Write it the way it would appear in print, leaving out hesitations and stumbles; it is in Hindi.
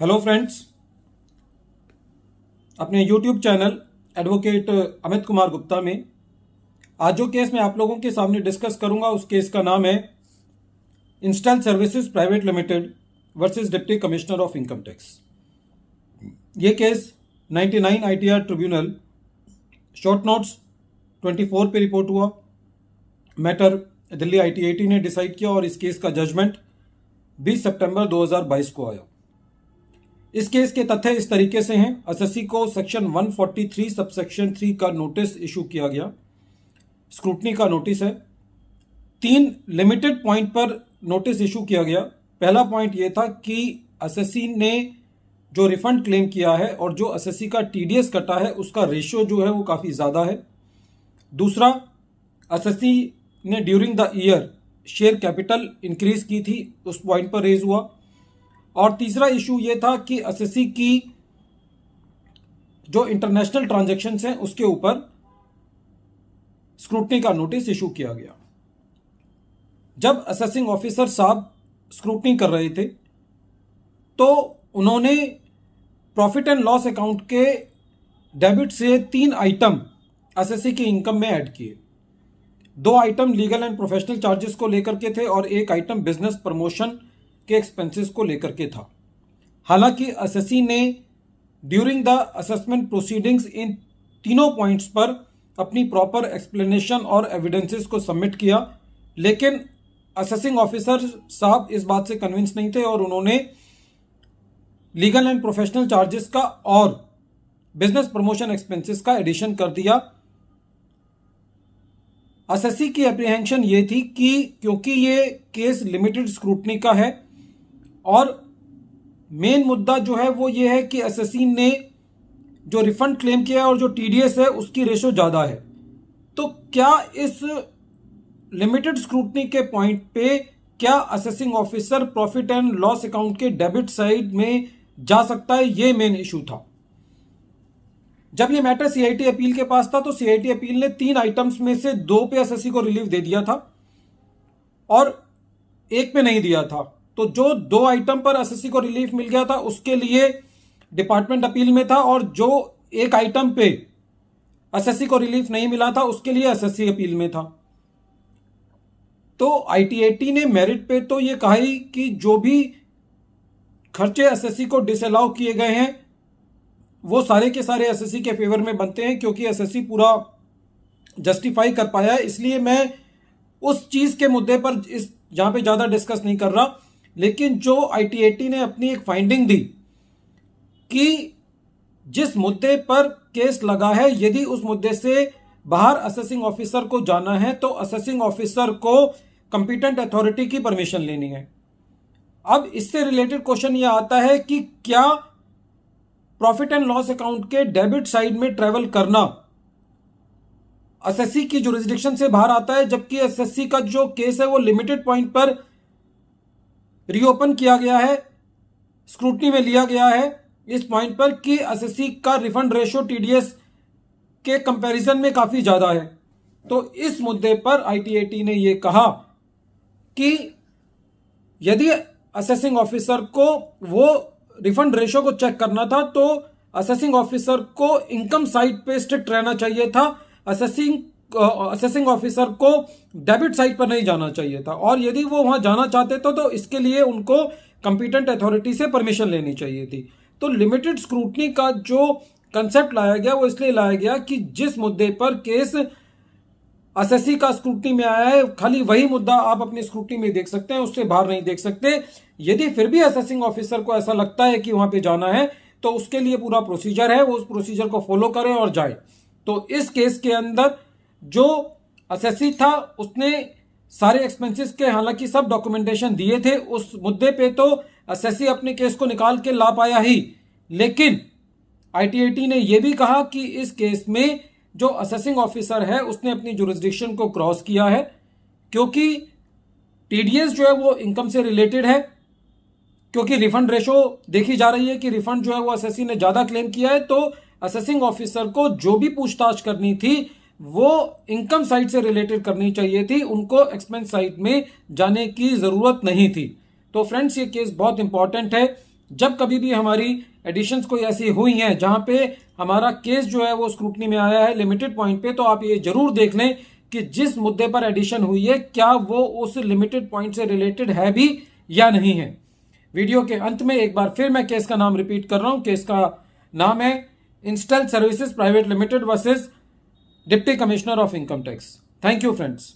हेलो फ्रेंड्स, अपने YouTube channel advocate Amit Kumar Gupta में आज जो केस मैं आप लोगों के सामने डिस्कस करूंगा उस केस का नाम है install services private limited versus deputy commissioner of income tax. ये case 99 ITR tribunal short notes 24 पे रिपोर्ट हुआ। मैटर दिल्ली ITAT ने डिसाइड किया और इस केस का जजमेंट 20 सितंबर 2022 को आया। इस केस के तथ्य इस तरीके से हैं। एसएससी को सेक्शन 143 सबसेक्शन 3 का नोटिस इशू किया गया। स्क्रूटनी का नोटिस है। 3 लिमिटेड पॉइंट पर नोटिस इशू किया गया। पहला पॉइंट यह था कि एसएससी ने जो रिफंड क्लेम किया है और जो एसएससी का टीडीएस कटा है उसका रेशियो जो है वो काफ़ी ज़्यादा है। दूसरा, एसएससी ने during the year share capital increase की थी, उस पॉइंट पर रेज हुआ। और तीसरा इशू ये था कि एसएससी की जो इंटरनेशनल ट्रांजैक्शंस हैं उसके ऊपर स्क्रूटनी का नोटिस इशू किया गया। जब असेसिंग ऑफिसर साहब स्क्रूटनी कर रहे थे तो उन्होंने प्रॉफिट एंड लॉस अकाउंट के डेबिट से 3 आइटम एसएससी की इनकम में ऐड किए। 2 item legal and professional charges को लेकर के थे और 1 आइटम बिजनेस प्रमोशन के एक्सपेंसेस को लेकर के था। हालांकि एसएससी ने ड्यूरिंग द असेसमेंट प्रोसीडिंग्स इन तीनों पॉइंट्स पर अपनी प्रॉपर एक्सप्लेनेशन और एविडेंसेस को सबमिट किया, लेकिन असेसिंग ऑफिसर साहब इस बात से कन्विंस नहीं थे और उन्होंने लीगल एंड प्रोफेशनल चार्जेस का और बिजनेस प्रमोशन एक्सपेंसेस का एडिशन कर दिया। एसएससी की एप्रीहेंशन ये थी कि क्योंकि ये केस लिमिटेड स्क्रूटनी का है और मेन मुद्दा जो है वो ये है कि एसएससी ने जो रिफंड क्लेम किया है और जो टीडीएस है उसकी रेशो ज़्यादा है, तो क्या इस लिमिटेड स्क्रूटनी के पॉइंट पे क्या assessing officer profit and loss account के डेबिट साइड में जा सकता है, ये मेन इशू था। जब ये मैटर सीआईटी अपील के पास था तो सीआईटी अपील ने 3 आइटम्स में से 2 पे एसएससी को रिलीफ दे दिया था और 1 पे नहीं दिया था। तो जो 2 आइटम पर एसएससी को रिलीफ मिल गया था उसके लिए डिपार्टमेंट अपील में था और जो 1 आइटम पे एसएससी को रिलीफ नहीं मिला था उसके लिए एसएससी अपील में था। तो आईटीएटी ने मेरिट पे तो ये कहा ही कि जो भी खर्चे एसएससी को डिसअलाउ किए गए हैं वो सारे के सारे एसएससी के फेवर में बनते हैं, क्योंकि एसएससी पूरा जस्टिफाई कर पाया है। इसलिए मैं उस चीज के मुद्दे पर यहां पे ज्यादा डिस्कस नहीं कर रहा। लेकिन जो आईटीएटी ने अपनी एक फाइंडिंग दी कि जिस मुद्दे पर केस लगा है, यदि उस मुद्दे से बाहर असेसिंग ऑफिसर को जाना है तो असेसिंग ऑफिसर को कंपिटेंट अथॉरिटी की परमिशन लेनी है। अब इससे रिलेटेड क्वेश्चन यह आता है कि क्या प्रॉफिट एंड लॉस अकाउंट के डेबिट साइड में ट्रेवल करना एसएससी की जुरिस्डिक्शन से बाहर आता है, जबकि एसएससी का जो केस है वो लिमिटेड पॉइंट पर रीओपन किया गया है, स्क्रूटनी में लिया गया है इस पॉइंट पर कि एसएससी का रिफंड रेशियो टीडीएस के कंपैरिजन में काफी ज्यादा है। तो इस मुद्दे पर आईटीएटी ने यह कहा कि यदि असेसिंग ऑफिसर को वो रिफंड रेशो को चेक करना था तो असेसिंग ऑफिसर को इनकम साइड पे स्ट्रिक्ट रहना चाहिए था, असेसिंग ऑफिसर को डेबिट साइड पर नहीं जाना चाहिए था। और यदि वो वहां जाना चाहते तो इसके लिए उनको कंपिटेंट अथॉरिटी से परमिशन लेनी चाहिए थी। तो लिमिटेड स्क्रूटनी का जो कंसेप्ट लाया गया वो इसलिए लाया गया कि जिस मुद्दे पर केस एसएससी का स्क्रूटनी में आया है, खाली वही मुद्दा आप अपनी स्क्रूटनी में देख सकते हैं, उससे बाहर नहीं देख सकते। यदि फिर भी असेसिंग ऑफिसर को ऐसा लगता है कि वहां पे जाना है तो उसके लिए पूरा प्रोसीजर है, वो उस प्रोसीजर को फॉलो करें और जाए। तो इस केस के अंदर जो एसएससी था उसने सारे एक्सपेंसेस के हालांकि सब डॉक्यूमेंटेशन दिए थे, उस मुद्दे पे तो एसएससी अपने केस को निकाल के ला पाया ही। लेकिन आईटीएटी ने यह भी कहा कि इस केस में जो असेसिंग ऑफिसर है उसने अपनी जुरिस्डिक्शन को क्रॉस किया है, क्योंकि टीडीएस जो है वो इनकम से रिलेटेड है, क्योंकि रिफंड रेशो देखी जा रही है कि रिफंड जो है वो एसएससी ने ज्यादा क्लेम किया है। तो असेसिंग ऑफिसर को जो भी पूछताछ करनी थी वो इनकम साइड से रिलेटेड करनी चाहिए थी, उनको एक्सपेंस साइड में जाने की जरूरत नहीं थी। तो फ्रेंड्स, ये केस बहुत इंपॉर्टेंट है जब कभी भी हमारी एडिशंस कोई ऐसी हुई हैं जहां पे हमारा केस जो है वो स्क्रूटनी में आया है लिमिटेड पॉइंट पे, तो आप ये जरूर देख लें कि जिस मुद्दे पर एडिशन हुई है क्या वो उस लिमिटेड पॉइंट से रिलेटेड है भी या नहीं है। वीडियो के अंत में एक बार फिर मैं केस का नाम रिपीट कर रहा हूं। केस का नाम है install services private limited versus deputy commissioner of income tax. Thank you friends.